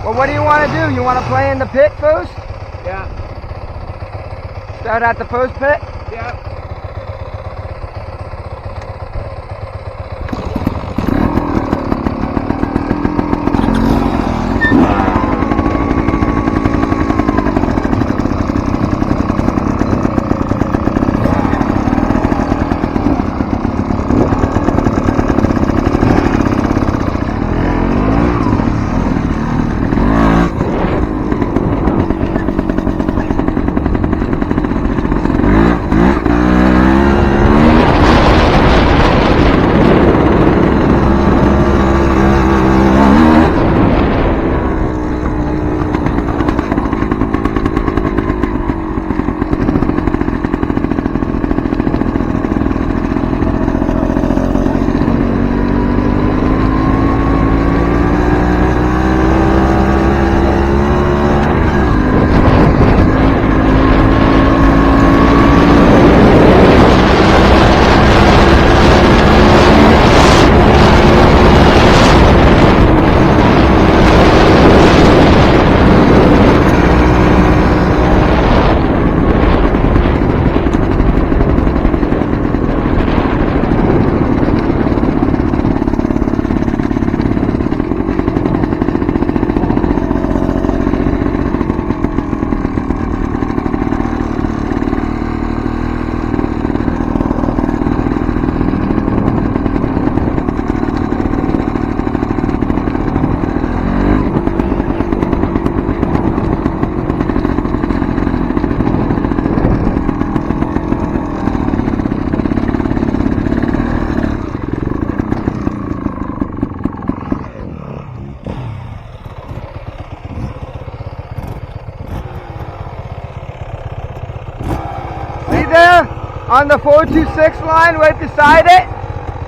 Well, what do you want to do? You want to play in the pit first? Yeah. Start at the first pit? Yeah. On the 426 line right beside it,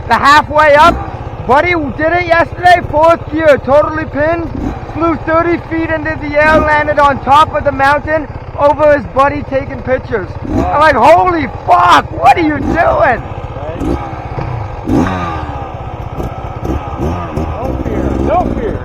the halfway up. Buddy did it yesterday, 4th gear, totally pinned, flew 30 feet into the air, landed on top of the mountain over his buddy taking pictures. I'm like, holy fuck, what are you doing? No fear, no fear.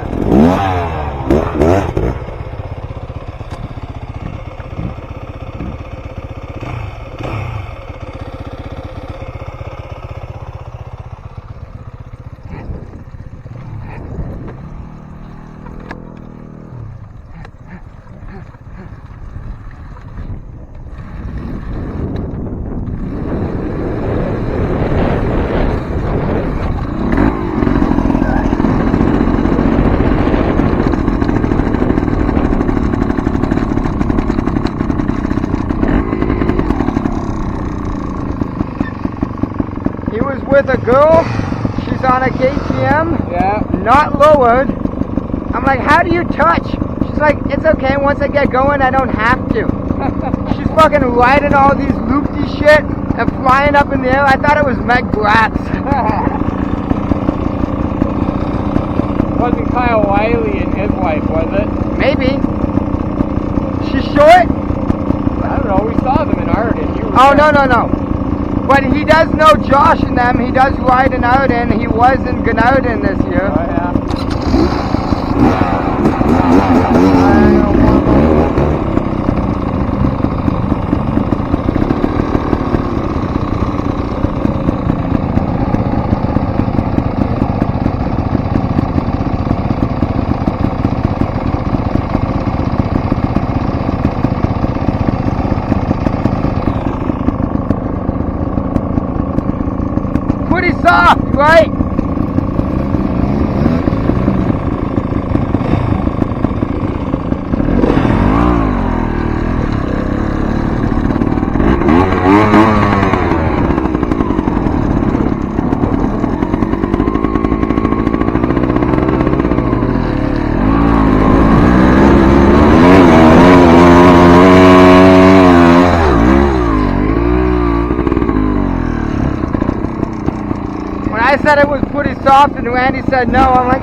With a girl, she's on a KTM, yeah, not lowered. I'm like, how do you touch? She's like, it's okay, once I get going, I don't have to. She's fucking riding all these loopy shit and flying up in the air. I thought it was Meg Bratz. Wasn't Kyle Wiley and his wife, was it? Maybe. She's short? I don't know, we saw them in Arden. Oh, no. But he does know Josh and them. He does ride in Arden. He was in Gnauden this year. Oh, yeah. Pretty soft, right? I said it was pretty soft, and Randy said no. I'm like,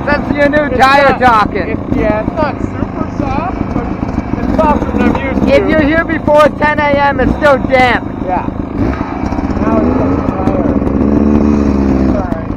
that's your new tire talking. It's not super soft, but it's softer than I'm used to. If you're here before 10 a.m., it's still damp. Yeah. Now it's getting drier. It's alright.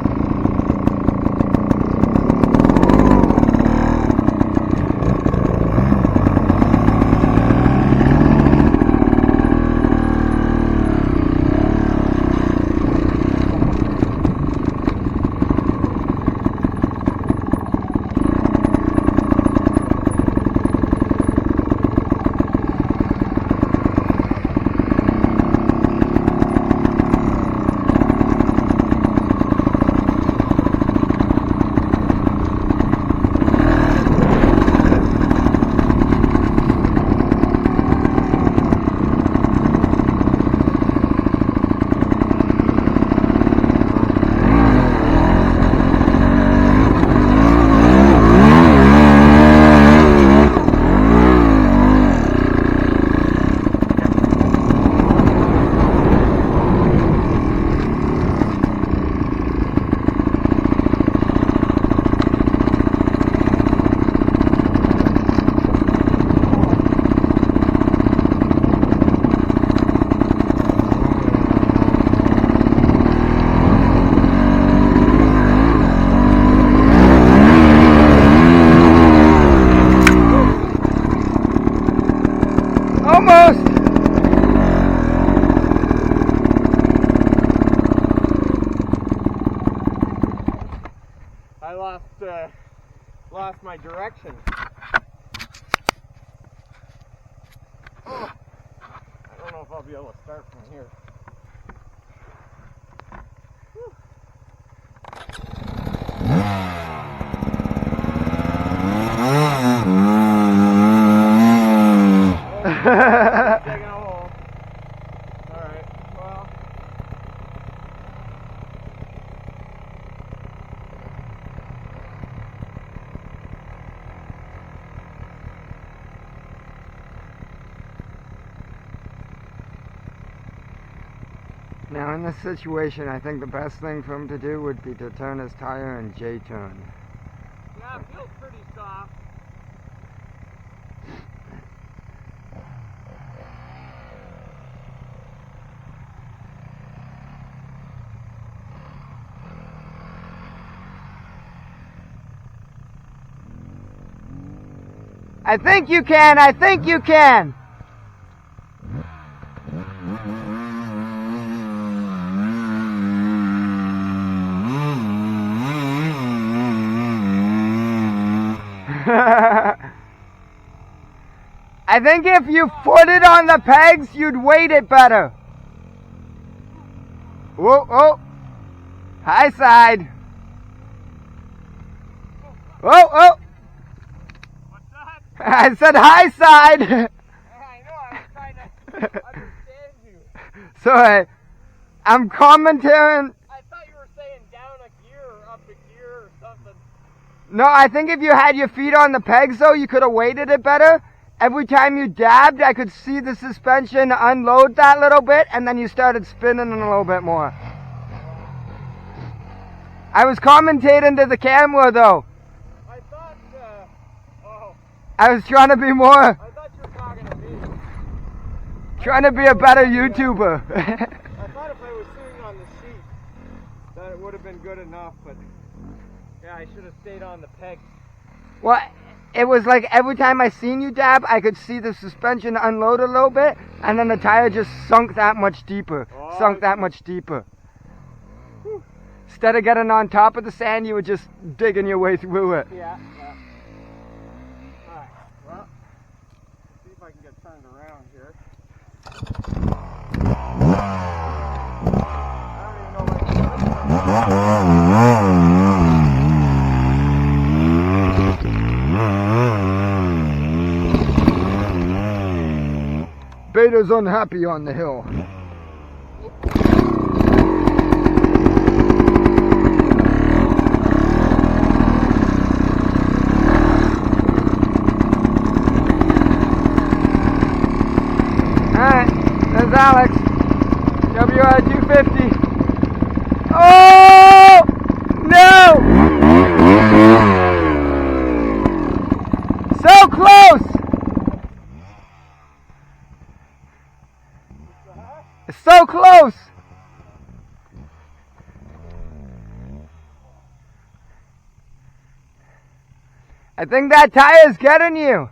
lost my direction. Oh, I don't know if I'll be able to start from here. Digging a hole. Alright, well. Now in this situation, I think the best thing for him to do would be to turn his tire and J-turn. Yeah, it feels pretty soft. I think you can, I think you can! I think if you put it on the pegs, you'd weight it better. Whoa, oh. High side. Oh, oh. What's that? I said high side. I know, I was trying to understand you. Sorry. I'm commentating. I thought you were saying down a gear or up a gear or something. No, I think if you had your feet on the pegs, though, you could have weighted it better. Every time you dabbed, I could see the suspension unload that little bit, and then you started spinning a little bit more. I was commentating to the camera, though. I thought, I was trying to be more, I thought you were talking to me. trying to be a better YouTuber. I thought if I was sitting on the seat, that it would have been good enough, but yeah, I should have stayed on the peg. Well, it was like every time I seen you dab, I could see the suspension unload a little bit, and then the tire just sunk that much deeper. Sunk that much deeper. Whew. Instead of getting on top of the sand, you were just digging your way through it. Yeah. Alright, well, see if I can get turned around here. I don't even know what Beta's unhappy on the hill. Alright, there's Alex. WR 250. Oh! No! So close! It's so close! I think that tire's getting you.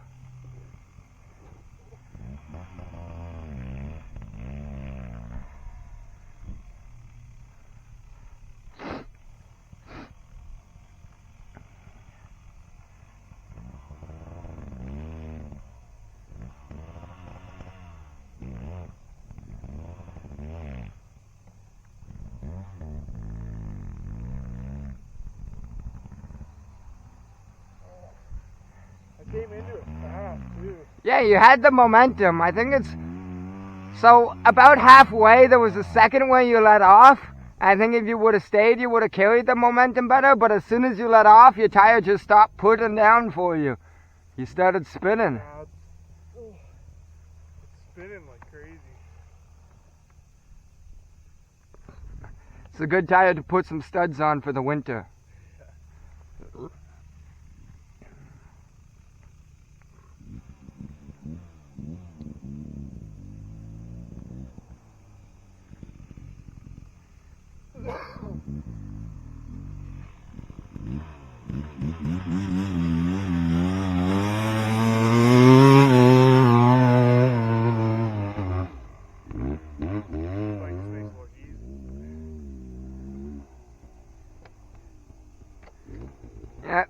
came into it fast, too. Yeah, you had the momentum. I think it's... So, about halfway, there was a second where you let off. I think if you would have stayed, you would have carried the momentum better. But as soon as you let off, your tire just stopped putting down for you. You started spinning. It's spinning like crazy. It's a good tire to put some studs on for the winter.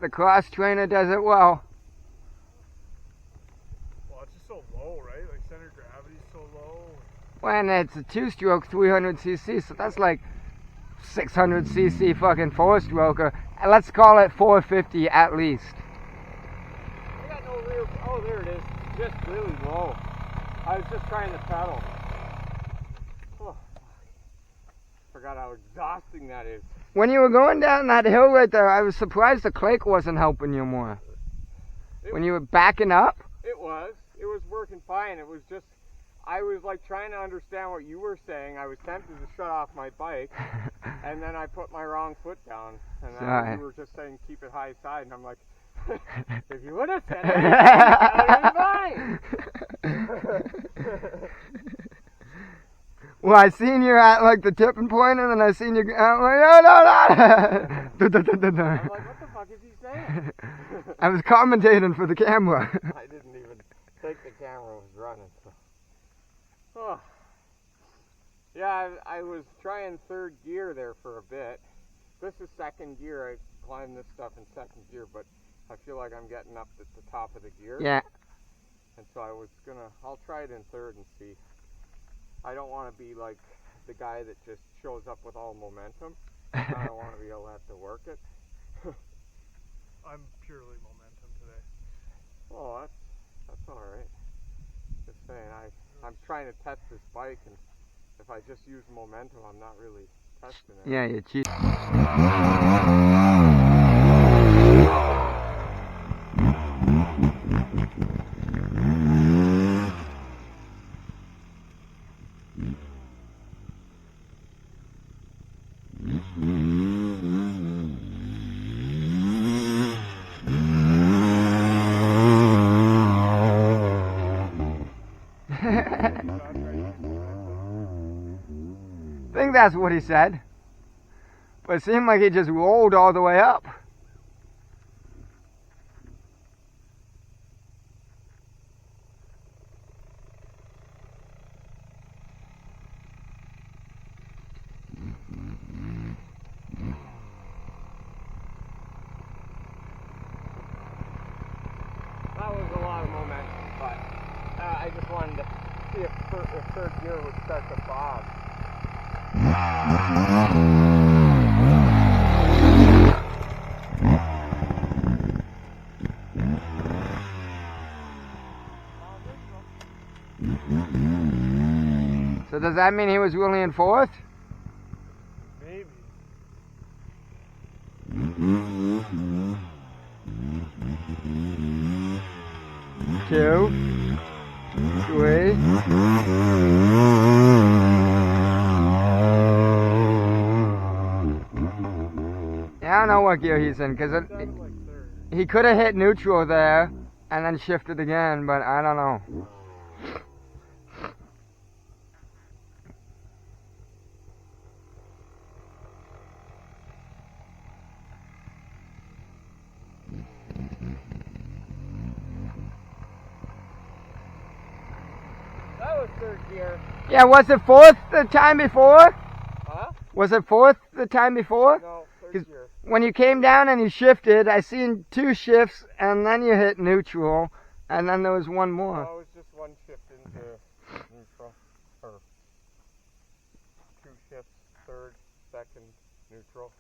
the cross trainer does it well. Well, it's just so low, right? Like center of gravity's so low. When it's a 2-stroke 300cc, so that's like 600cc fucking 4-stroker. Let's call it 450 at least. I got no rear. Oh, there it is. Just really low. I was just trying to pedal. Oh, forgot how exhausting that is. When you were going down that hill right there, I was surprised the clake wasn't helping you more. When you were backing up? It was working fine. It was just, I was like trying to understand what you were saying. I was tempted to shut off my bike, and then I put my wrong foot down. And then you were just saying keep it high side, and I'm like, if you would have said it, that would be fine. Well, I seen you at like the tipping point, and then I seen you out like, oh no, no. I'm like, what the fuck is he saying? I was commentating for the camera. I didn't even think the camera was running. So. Oh. Yeah, I was trying third gear there for a bit. This is second gear. I climbed this stuff in second gear, but I feel like I'm getting up at the top of the gear. Yeah. And so I'll try it in third and see. I don't want to be like the guy that just shows up with all momentum. I don't want to be able to have to work it. I'm purely momentum today. Oh, that's all right. Just saying, I'm trying to test this bike, and if I just use momentum, I'm not really testing it. Yeah, you cheat. I think that's what he said. But it seemed like he just rolled all the way up. That was a lot of momentum, but I just wanted to see if third gear would start to bob. So does that mean he was really in fourth? Maybe. 2, 3. Yeah, I don't know what gear he's in, because he could have hit neutral there and then shifted again, but I don't know. That was third gear. Yeah, was it fourth the time before? Huh? Was it fourth the time before? No, third gear. When you came down and you shifted, I seen 2 shifts, and then you hit neutral, and then there was one more. No, it was just one shift into neutral. Or 2 shifts, third, second, neutral.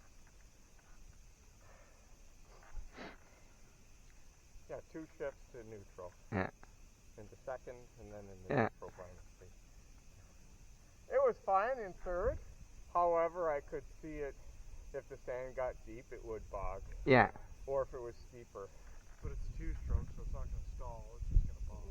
Yeah, 2 shifts to neutral. Yeah. Into second, and then in the neutral finally. It was fine in third. However, I could see it, if the sand got deep, it would bog. Yeah. Or if it was steeper. But it's 2 strokes, so it's not going to stall. It's just going to bog.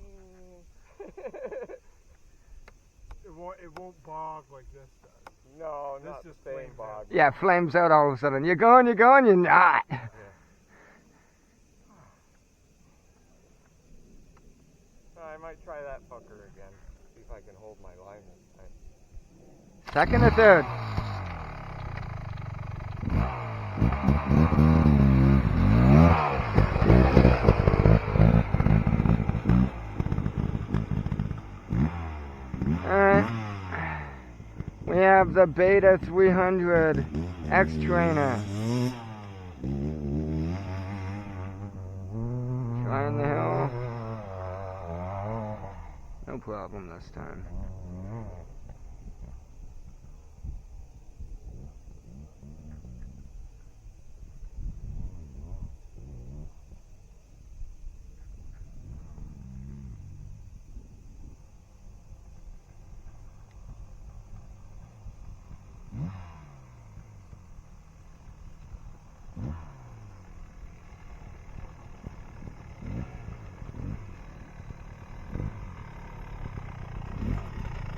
It won't bog like this does. No, This not the just same flames bog. out. Yeah, flames out all of a sudden. You're going, you're not. Yeah. I might try that fucker again. See if I can hold my line this time. Second or third? Alright. We have the Beta 300 X Trainer. Climb the hill. No problem this time.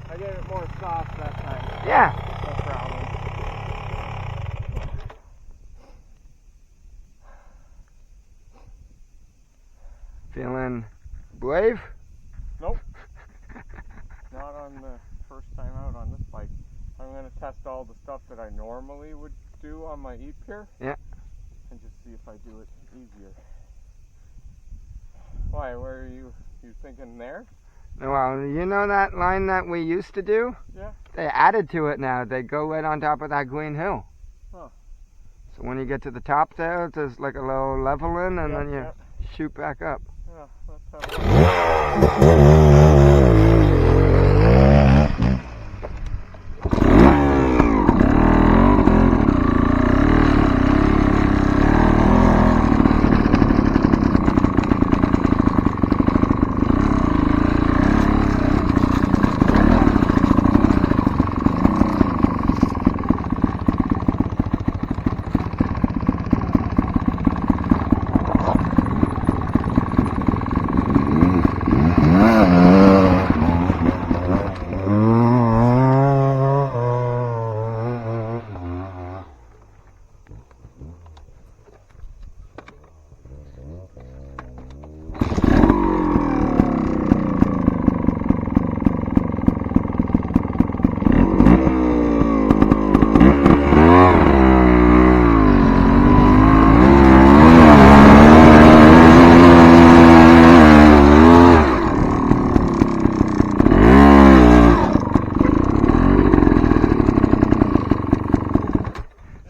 I gave it more soft that time. Yeah. No problem. Feeling brave? Nope. Not on the first time out on this bike. I'm going to test all the stuff that I normally would do on my E-Pier. Yeah. And just see if I do it easier. Why, where are you thinking there? Well, you know that line that we used to do? Yeah. They added to it now. They go right on top of that green hill. Huh. So when you get to the top there, there's like a little leveling, and then you Yep. shoot back up. Yeah, let's have a look.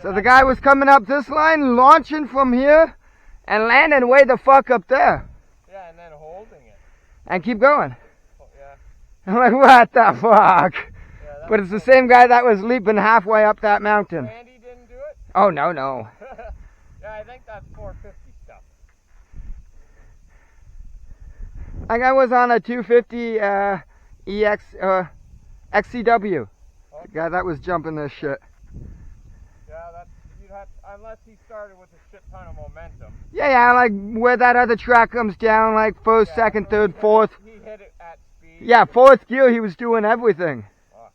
So the guy was coming up this line, launching from here, and landing way the fuck up there. Yeah, and then holding it. And keep going. Oh, yeah. I'm like, what the fuck? Yeah, But it's the same guy that was leaping halfway up that mountain. Andy didn't do it? Oh, no, no. Yeah, I think that's 450 stuff. That guy was on a 250 XCW. Okay. The guy that was jumping this shit. Yeah, that's, you'd have to, unless he started with a shit ton of momentum. Yeah, like where that other track comes down, like first, Yeah, second, so third, fourth. He hit it at speed. Yeah, fourth gear, he was doing everything. Fuck.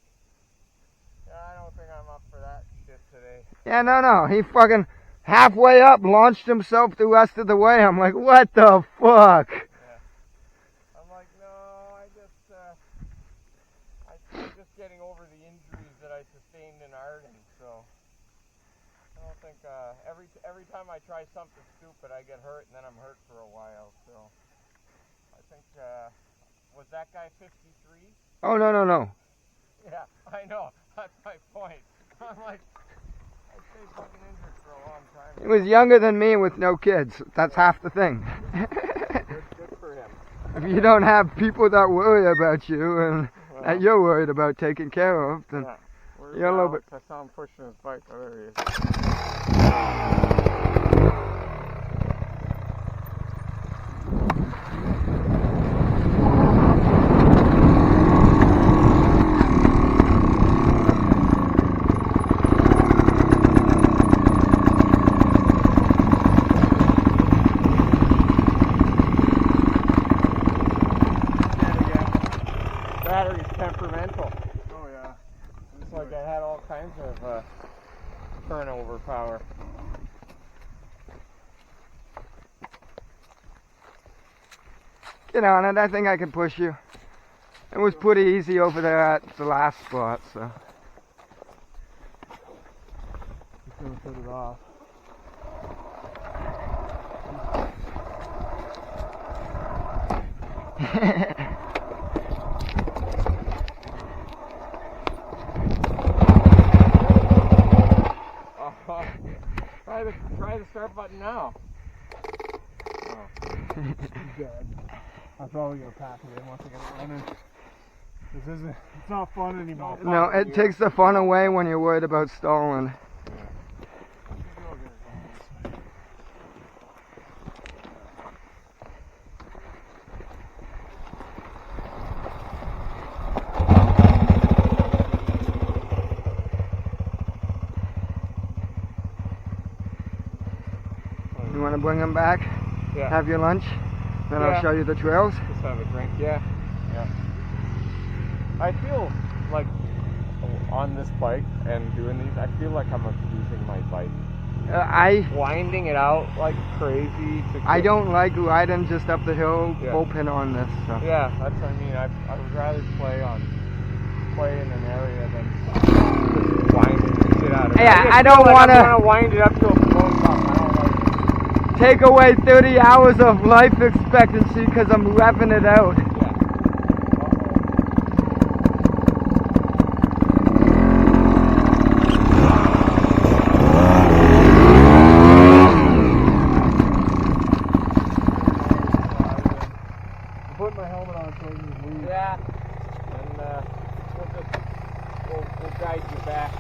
Yeah, I don't think I'm up for that shit today. Yeah, no. He fucking halfway up launched himself the rest of the way. I'm like, what the fuck? I'm like, no, I'm just getting over the injuries that I sustained in Arden, so I don't think every time I try something stupid, I get hurt, and then I'm hurt for a while. So I think was that guy 53? Oh, no. Yeah, I know. That's my point. I'm like, I stayed fucking injured for a long time. He was younger than me with no kids. That's half the thing. Good for him. If you don't have people that worry about you and that you're worried about taking care of, then Yeah. you're a little bit. I saw him pushing his bike. Oh, there he is. Battery's temperamental. Oh yeah. It's like I had all kinds of turnover power. Get on it. I think I can push you. It was pretty easy over there at the last spot, so. Just gonna set it off. Try the start button now. Oh. dead. I'm probably gonna pack it in once I get it running. This isn't. It's not fun anymore. No, it takes the fun away when you're worried about stalling. You want to bring them back? Yeah. Have your lunch? Then I'll show you the trails. Just have a drink, yeah. I feel like on this bike and doing these, I feel like I'm abusing my bike. Winding it out like crazy. I don't like riding just up the hill, open on this. So. Yeah, that's what I mean. I would rather play in an area than just wind the shit out of it. Yeah, I don't want to wind it up to a close up. I don't like take away 30 hours of life expectancy because I'm revving it out. Put my helmet on so I can leave. Yeah, and we'll guide you back.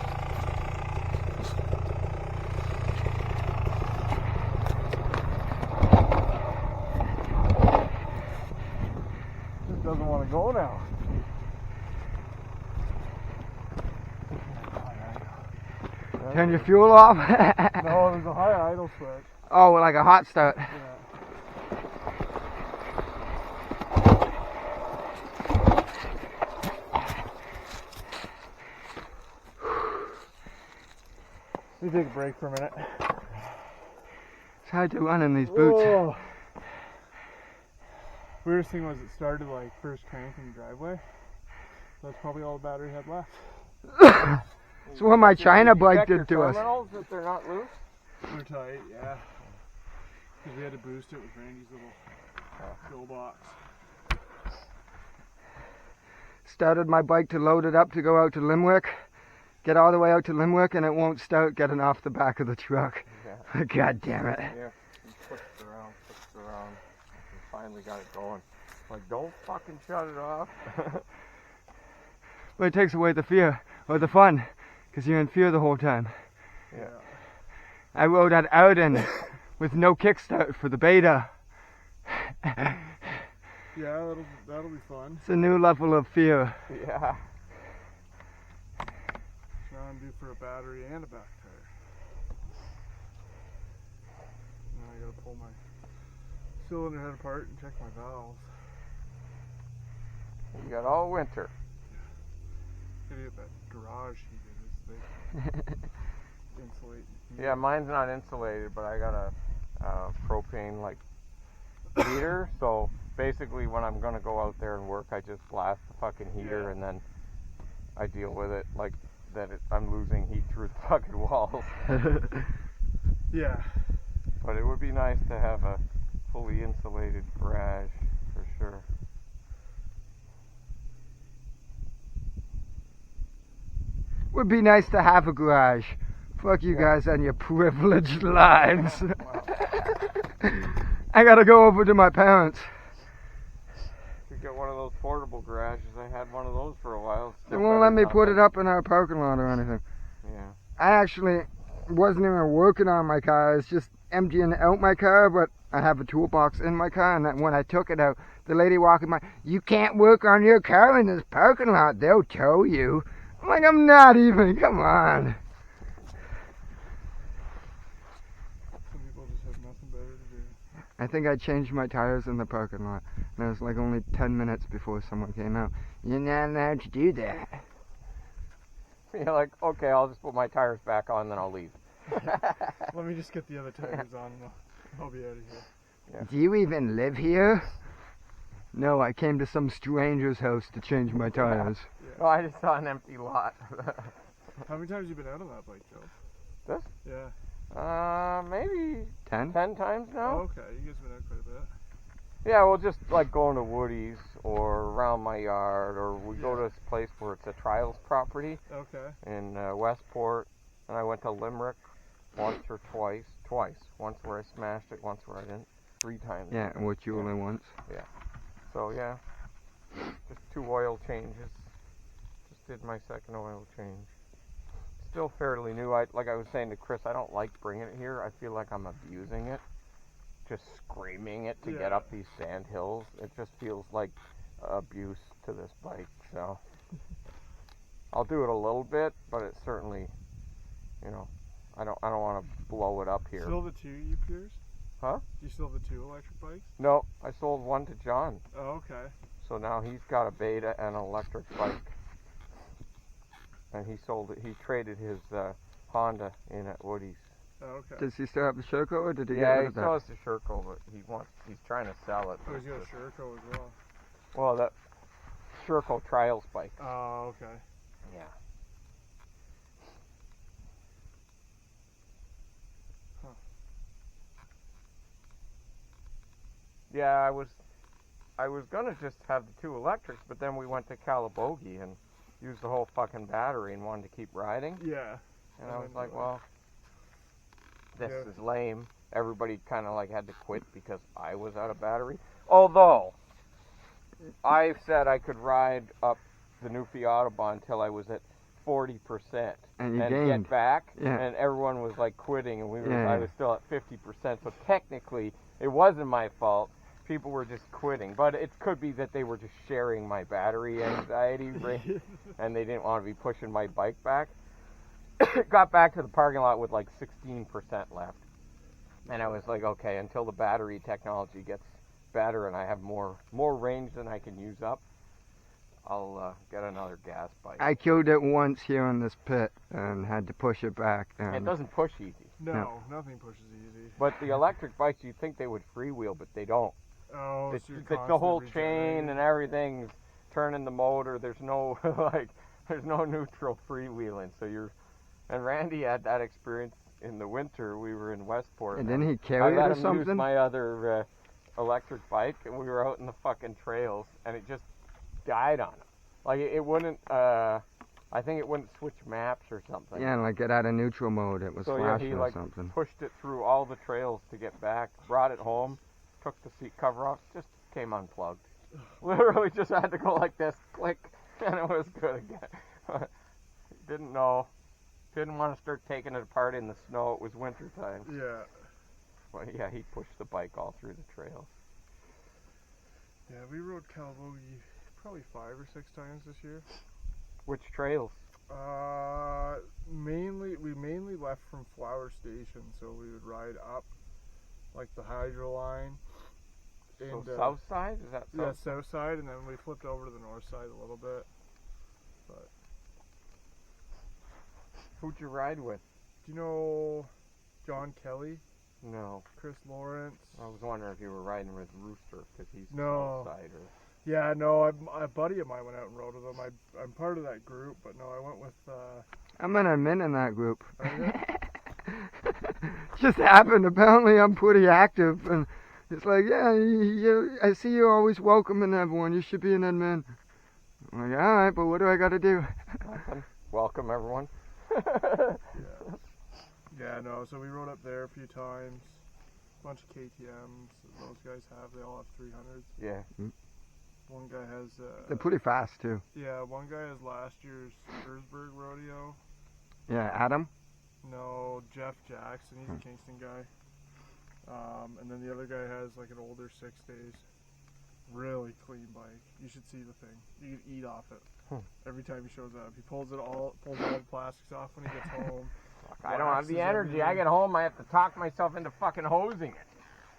Just doesn't want to go now. Turn your fuel off? No, there's a high idle switch. Oh, like a hot start. Yeah. Let me take a break for a minute. It's hard to run in these boots. Whoa. Weirdest thing was it started like first crank in the driveway. That's probably all the battery had left. It's what my China bike did to us. Terminals, if they're not loose? They're tight, yeah. Because we had to boost it with Randy's little fuel box. Started my bike to load it up to go out to Limerick. Get all the way out to Limerick and it won't start getting off the back of the truck. Yeah. God damn it. Yeah, we pushed it around, and finally got it going. Like, don't fucking shut it off. Well, it takes away the fear, or the fun, because you're in fear the whole time. Yeah. I rode that Auden with no kickstart for the beta. Yeah, that'll be fun. It's a new level of fear. Yeah. Now I'm due for a battery and a back tire. Now I gotta pull my cylinder head apart and check my valves. You got all winter. Gotta get that garage heated. Insulate. Yeah, mine's not insulated, but I got a propane like heater. So basically, when I'm gonna go out there and work, I just blast the fucking heater and then I deal with it like that. I'm losing heat through the fucking walls. Yeah. But it would be nice to have a fully insulated garage for sure. Would be nice to have a garage. Fuck you guys and your privileged lives. I gotta go over to my parents. You get one of those portable garages. I had one of those for a while. They won't let me put it up in our parking lot or anything. Yeah. I actually wasn't even working on my car. I was just emptying out my car, but I have a toolbox in my car, and then when I took it out, the lady walking by, you can't work on your car in this parking lot. They'll tow you. I'm like, I'm not even. Come on. Some people just have nothing better to do. I think I changed my tires in the parking lot, and it was like only 10 minutes before someone came out. You're not allowed to do that. You're like, okay, I'll just put my tires back on, then I'll leave. Let me just get the other tires on and I'll be out of here. Yeah. Do you even live here? No, I came to some stranger's house to change my tires. Yeah. Oh, I just saw an empty lot. How many times have you been out on that bike, Joe? This? Yeah. Maybe 10? 10 times now. Oh, okay, you guys have been out quite a bit. Yeah, well, just like going to Woody's or around my yard, or we go to this place where it's a trials property Okay. in Westport, and I went to Limerick once or twice. Once where I smashed it, once where I didn't. 3 times. Yeah, and what you only once. So yeah, just 2 oil changes. Just did my second oil change. Still fairly new. Like I was saying to Chris, I don't like bringing it here. I feel like I'm abusing it. Just screaming it to get up these sand hills. It just feels like abuse to this bike. So I'll do it a little bit, but it's certainly, you know, I don't want to blow it up here. Still the 2 you pierced? Huh? Do you still have the 2 electric bikes? No, I sold one to John. Oh, okay. So now he's got a Beta and an electric bike. And he sold it. He traded his Honda in at Woody's. Oh, okay. Does he still have the Sherco, or did he get Yeah, rid he of still that? has the Sherco, but he's trying to sell it. Oh, he's got a Sherco as well. Well, that Sherco Trials bike. Oh, okay. Yeah. Huh. Yeah, I was gonna just have the 2 electrics, but then we went to Calabogie and used the whole fucking battery and wanted to keep riding. Yeah. And I was like, well, this is lame. Everybody kind of like had to quit because I was out of battery. Although, I said I could ride up the Newfie Autobahn until I was at 40% And you and gained. get back, Yeah. and everyone was like quitting, and Yeah. I was still at 50%. So technically, it wasn't my fault. People were just quitting, but it could be that they were just sharing my battery anxiety, and they didn't want to be pushing my bike back. Got back to the parking lot with like 16% left, and I was like, okay, until the battery technology gets better and I have more range than I can use up, I'll get another gas bike. I killed it once here in this pit and had to push it back. It doesn't push easy. No, nothing pushes easy. But the electric bikes, you'd think they would freewheel, but they don't. Oh, It's so you're the whole constantly chain regenerating. and everything's turning the motor. There's no there's no neutral freewheeling. So and Randy had that experience in the winter. We were in Westport. And didn't he I carry it let or him use something? my other electric bike, and we were out in the fucking trails, and it just died on him. Like it wouldn't. I think it wouldn't switch maps or something. Yeah, like it out of neutral mode. It was So yeah, flashing he or like something. pushed it through all the trails to get back, brought it home, took the seat cover off, just came unplugged. Literally just had to go like this, click, and it was good again. Didn't know. Didn't want to start taking it apart in the snow. It was winter time. Yeah. But yeah, he pushed the bike all through the trails. Yeah, we rode Calabogie probably 5 or 6 times this year. Which trails? We mainly left from Flower Station, so we would ride up like the Hydro line. So And, south side? Is that south? Yeah, south side, and then we flipped over to the north side a little bit. But Who'd you ride with? do you know John Kelly, No. Chris Lawrence? I was wondering if you were riding with Rooster, because he's No. south side. Or... Yeah, no, a buddy of mine went out and rode with him. I'm part of that group, but no, I went with. I'm an admin in that group. Oh, yeah? Just happened. Apparently, I'm pretty active, and it's like, yeah, I see you're always welcoming everyone. You should be an admin. I'm like, all right, but what do I got to do? Nothing. Welcome, everyone. Yeah. Yeah, no, so we rode up there a few times. Bunch of KTMs those guys have. They all have 300s. Yeah. One guy has. They're pretty fast too. Yeah, one guy has last year's Erzberg rodeo. Yeah, Adam. No, Jeff Jackson. He's a Kingston guy. And then the other guy has like an older 6 days. Really clean bike. You should see the thing. You could eat off it. Every time he shows up, he pulls all the plastics off when he gets home. I don't have the Waxes energy. I everything. get home, I have to talk myself into fucking hosing it.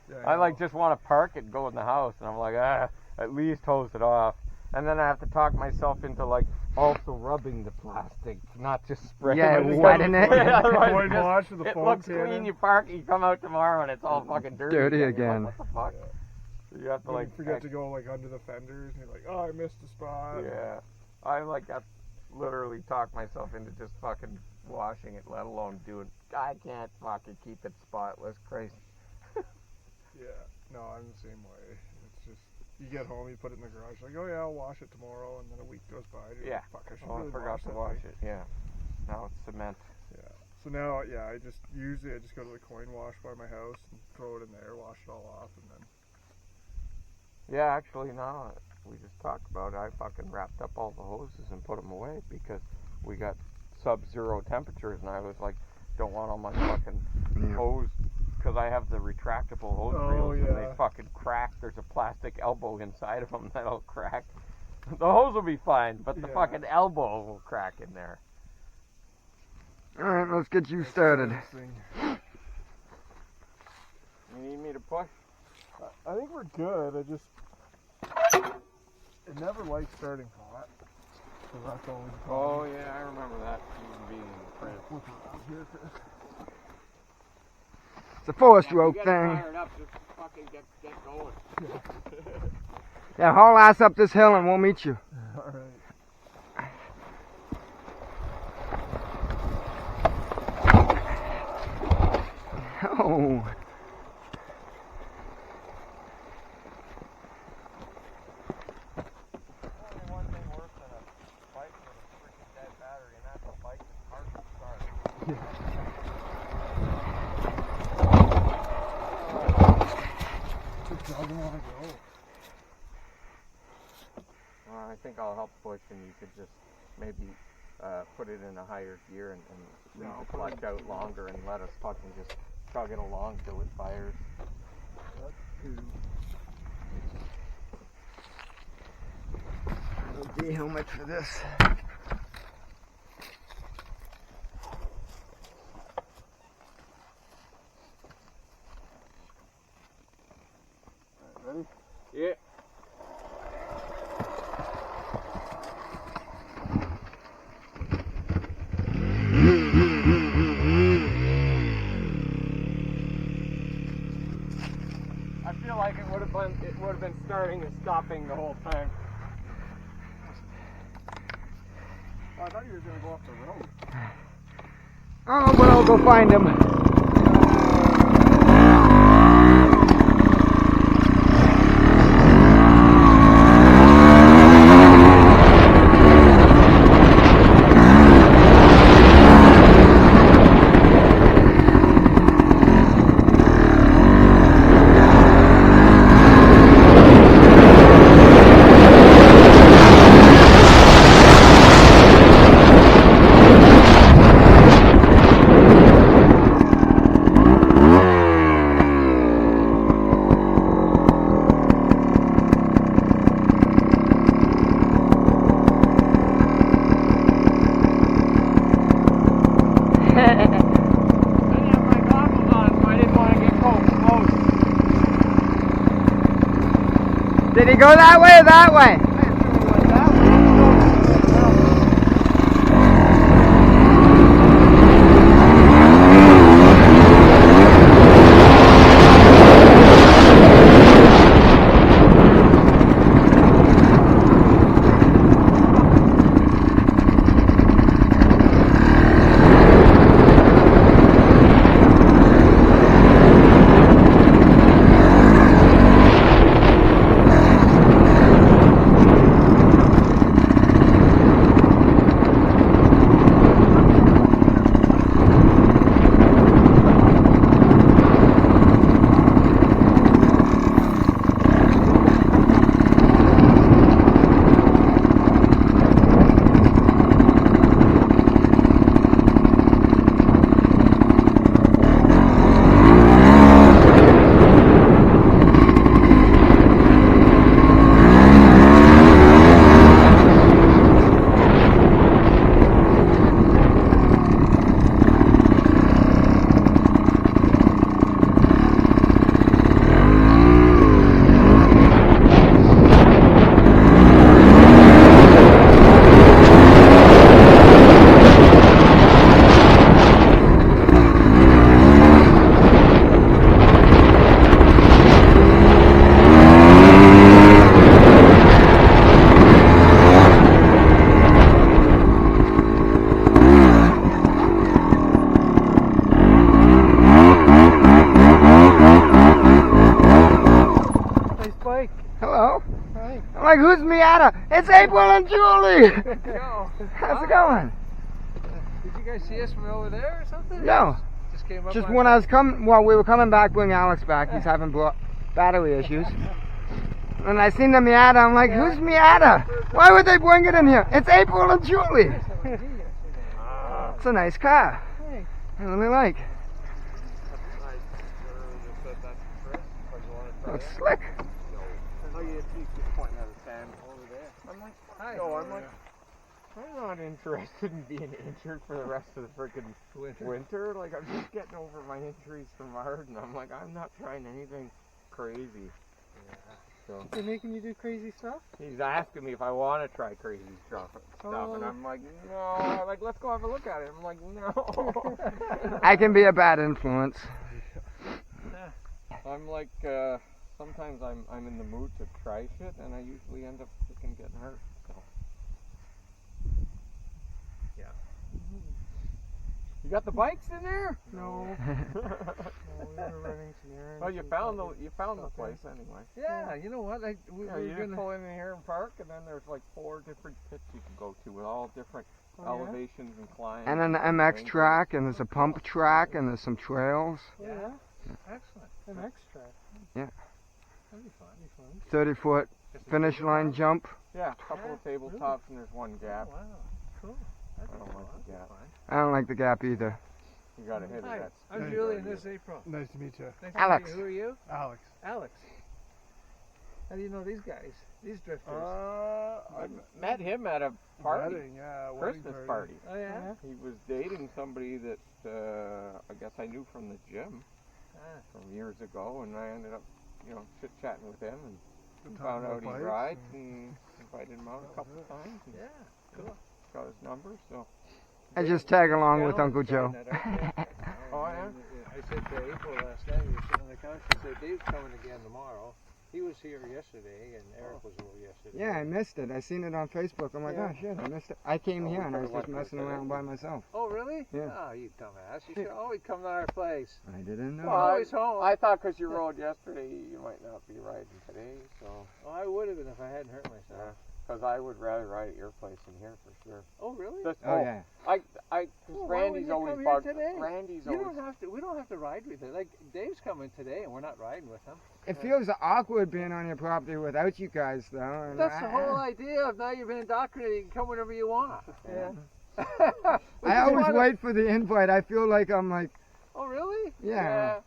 Yeah, I like know. just want to park it and go in the house, and I'm like, at least hose it off. And then I have to talk myself into like also rubbing the plastic, not just spraying. Yeah, it. wetting it. Otherwise White it just- wash with the it foam looks cannon. clean. You park it, you come out tomorrow, and it's all fucking dirty. Dirty You're again. Like, what the fuck? So you have to Then like you forget to go like under the fenders, and you're like, oh, I missed a spot. Yeah, I like that. Literally talk myself into just fucking washing it, let alone doing. I can't fucking keep it spotless, Christ. Yeah. No, I'm the same way. It's just you get home, you put it in the garage, like, oh yeah, I'll wash it tomorrow, and then a week goes by. And you're Yeah. like, fuck, I should Oh, I really forgot to that wash thing. it. Yeah. Now it's cement. Yeah. So now, yeah, I just go to the coin wash by my house and throw it in there, wash it all off, and then. Yeah, actually, now we just talked about it. I fucking wrapped up all the hoses and put them away because we got sub-zero temperatures, and I was like, don't want all my fucking hose, because I have the retractable hose reels, and they fucking crack. There's a plastic elbow inside of them that'll crack. The hose will be fine, but the fucking elbow will crack in there. Alright, let's get you started. You need me to push? I think we're good. It never likes starting hot. So that's always a problem. Oh yeah, I remember that being in the print. It's a 4-stroke thing. Fired up, just fucking get going. Yeah, haul ass up this hill and we'll meet you. Alright. Oh. I think I'll help push, and you could just maybe put it in a higher gear and leave the clutch out longer and let us fucking just chug it along till it fires. No D helmet for this. Ready? Yeah. I feel like it would have been starting and stopping the whole time. Oh, I thought you were going to go off the road. Oh, but I'll go find him. Did he go that way or that way? Hello. Hi. I'm like, who's Miata? It's April and Julie. Yo. How's it going? You Did you guys see us from over there or something? No. Just came up. Just when I was coming, well, we were coming back, bring Alex back. He's having battery issues. And I seen the Miata. I'm like, who's Miata? Why would they bring it in here? It's April and Julie. It's a nice car. I really like. Looks slick. Oh, yeah, he's just pointing at a stand over there. I'm like, no, I'm like, I'm not interested in being injured for the rest of the freaking winter. Like, I'm just getting over my injuries from Arden. I'm like, I'm not trying anything crazy. Yeah. So they're making you do crazy stuff? He's asking me if I want to try crazy stuff, and I'm like, no. Like, let's go have a look at it. I'm like, no. I can be a bad influence. I'm like, sometimes I'm in the mood to try shit, and I usually end up freaking getting hurt. So. Yeah. You got the bikes in there? No. No, we were running some errands. Oh, you found the place anyway. Yeah, you know what? We were you gonna pull in here and park, and then there's like 4 different pits you can go to with all different elevations and climbs. And an MX track, and there's a pump track, and there's some trails. Yeah. Excellent. MX track. Yeah. That'd be fun. 30-foot finish line jump. Yeah, a couple of tabletops, and there's one gap. Oh, wow. Cool. I don't like the gap. I don't like the gap either. You gotta hit Hi, it. I'm Julie, and this is April. Nice to meet you. Nice Alex. To meet you. Who are you? Alex. Alex. How do you know these guys? These drifters? I met him at a party. Wedding, Christmas party. Oh, yeah? He was dating somebody that I guess I knew from the gym from years ago, and I ended up, chit-chatting with him and found out he rides and invited him out a couple of times. Yeah, cool. Got his number, so. I just tag along with Uncle Joe. Oh, yeah? I said to April last night, we were sitting on the couch, she said, Dave's coming again tomorrow. He was here yesterday, and Eric was over yesterday. Yeah, I missed it. I seen it on Facebook. I'm like, oh shit, I missed it. I came here and I was just messing around by myself. Oh, really? Yeah. Oh, you dumbass. You should always come to our place. I didn't know. Well, Always home. I thought because you rode yesterday, you might not be riding today, so. Oh, I would have been if I hadn't hurt myself. Because I would rather ride at your place than here for sure. Oh, really? Yeah. Randy's always bugged. Randy's you always. don't have to. We don't have to ride with it. Like Dave's coming today, and we're not riding with him. It feels awkward being on your property without you guys, though. And That's the whole idea of now you've been indoctrinated. You can come whenever you want. Yeah. I always wait for the invite. I feel like I'm like. Oh, really? Yeah.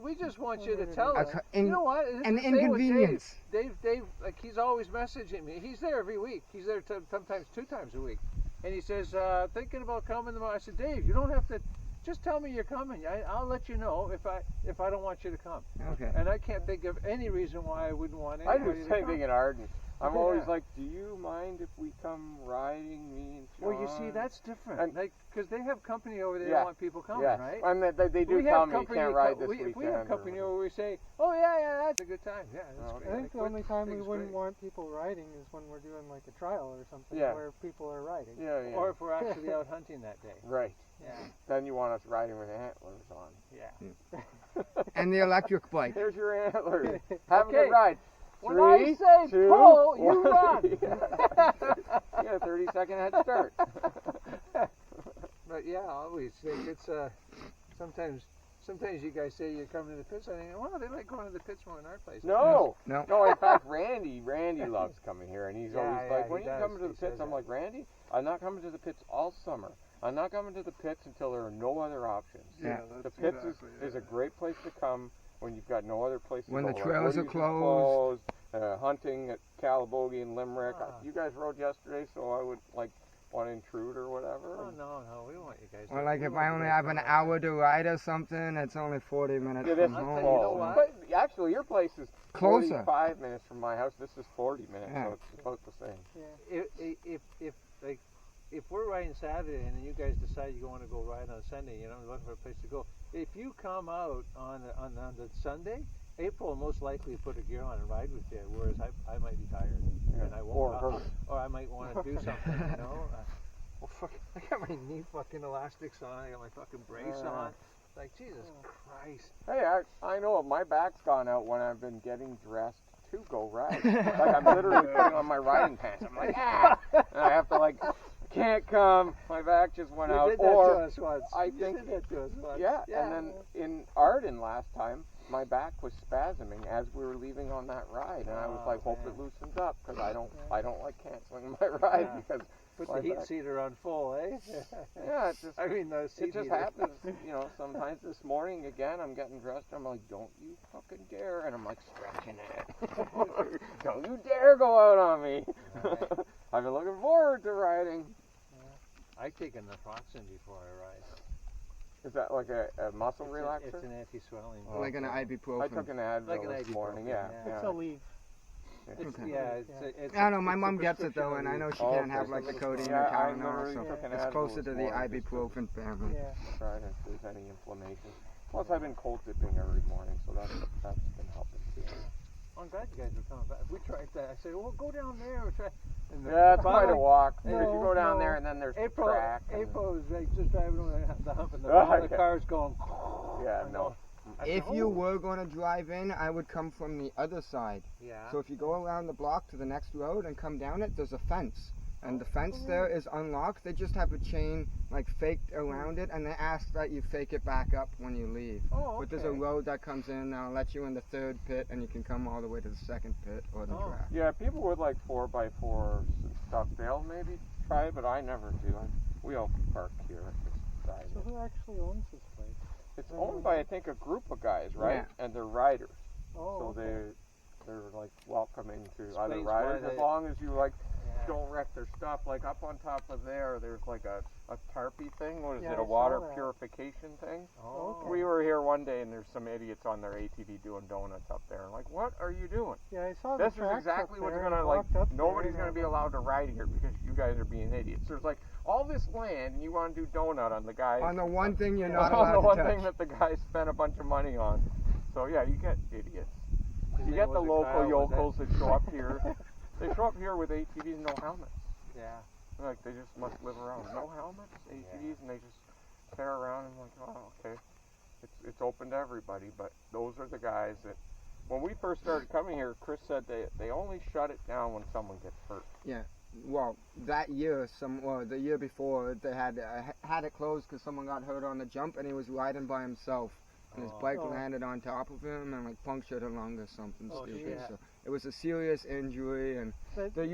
We just want you to tell us. You know what? It's An the same with inconvenience. Dave, like he's always messaging me. He's there every week. He's there sometimes 2 times a week. And he says, thinking about coming tomorrow. I said, Dave, you don't have to. Just tell me you're coming. I'll let you know if I don't want you to come. Okay. And I can't think of any reason why I wouldn't want I anybody do to the same come. thing in Arden. I'm always like, do you mind if we come riding, me and Sean? Well, you see, that's different. Because they have company over there. They want people coming, yes. right? I mean, they do tell me you can't ride this weekend. If we have company over, we say, oh yeah, that's a good time. Yeah, that's great. I think the only time we wouldn't want people riding is when we're doing like a trial or something where people are riding. Yeah. Or if we're actually out hunting that day. Right. Yeah. Then you want us riding with antlers on. Yeah. And the electric bike. Here's your antlers. Have a good ride. When 3, I say 2, pull, you 1. run. Yeah, 30-second head start. But yeah, I always think it's sometimes you guys say you're coming to the pits. I think, well, they like going to the pits more in our place. No. In fact, Randy loves coming here, and he's always like, when he you coming to the pits, I'm like, Randy, I'm not coming to the pits all summer. I'm not coming to the pits until there are no other options. Yeah. The pits is a great place to come when you've got no other place to go. When the trails are closed. Hunting at Calabogie and Limerick. You guys rode yesterday, so I would want to intrude or whatever. Oh, no, we don't want you guys. Or like if I only have an hour to ride or something, it's only 40 minutes from home. You know what? But actually, your place is Closer. 45 minutes from my house. This is 40 minutes, so it's about the same. Yeah. If we're riding Saturday and then you guys decide you want to go ride on Sunday, looking for a place to go. If you come out on the Sunday, April will most likely put a gear on and ride with you, whereas I might be tired and I won't. Or I might want to do something, Well, fuck, I got my knee fucking elastics on. I got my fucking brace on. Like, Jesus Christ. Hey, I know my back's gone out when I've been getting dressed to go ride. Like I'm literally putting on my riding pants. I'm like, and I have to can't come. My back just went You out. did that Or to us once. I You think, did that to us once. yeah. And then in Arden last time, my back was spasming as we were leaving on that ride, and I was like, hope it loosens up, because I don't like canceling my ride because Put my the heat back- seater on full, eh? Yeah, it's just. I mean, the seat It just heater. happens, sometimes this morning, again, I'm getting dressed, I'm like, don't you fucking dare, and I'm like stretching it. Don't you dare go out on me. Right. I've been looking forward to riding. I take a naproxen before I ride. Is that like a muscle relaxer? It's an anti-swelling. Like an ibuprofen. I took an Advil Like an this morning, ibuprofen, yeah. yeah. It's a leaf. It's, Okay. yeah, it's I don't know, my it's a mom gets it though, prescription and I know she Oh, can't okay. have like the codeine Yeah, or I Tylenol, literally so took an it's Advil closer this to the morning just to ibuprofen family. Yeah. try it if there's any inflammation. Plus, I've been cold dipping every morning, so that's been helping too. I'm glad you guys were coming back. We tried that. I said, well, go down there. We'll try. And Yeah, it's quite a finally, walk. No, Because you go down no. there and then there's April, track. And, April was like just driving on the hump, and the Oh, bottom of okay. the car's going. yeah, I no. know. I said, If you "Oh." were going to drive in, I would come from the other side. Yeah. So if you go around the block to the next road and come down it, there's a fence. And the fence there is unlocked. They just have a chain like faked around it, and they ask that you fake it back up when you leave. Oh, okay. But there's a road that comes in, that'll let you in the third pit, and you can come all the way to the second pit or the Oh. track. Yeah, people would like 4x4s and stuff. They'll maybe try it, but I never do. We all park here at this side. So who actually owns this place? It's owned by, I think, a group of guys, right? Yeah. And they're riders. Oh, So okay. they're like welcoming to other Explains riders why as they- long as you like Yeah. don't wreck their stuff. Like up on top of there's like a tarpy thing. What is Yeah, it? I A saw water that. purification thing? Oh. Okay. We were here one day and there's some idiots on their ATV doing donuts up there. I'm like, what are you doing? Yeah, I saw the This is tracks exactly up what's there gonna and like. walked up Nobody's there gonna be allowed to ride here because you guys are being idiots. There's like all this land and you want to do donut on the guy. On the one thing you're not on the allowed one to touch. thing that the guy spent a bunch of money on. So yeah, you get idiots. His You name get the was a local Kyle, was yokels that show up here. They show up here with ATVs, no helmets. Yeah. Like they just must live around. No helmets, ATVs, and they just tear around and like, oh, okay. It's open to everybody, but those are the guys that. When we first started coming here, Chris said they only shut it down when someone gets hurt. Well, that year, the year before, they had it closed because someone got hurt on the jump, and he was riding by himself, and his bike Oh. landed on top of him and like punctured a lung or something Oh, stupid. shit. So it was a serious injury, and But they used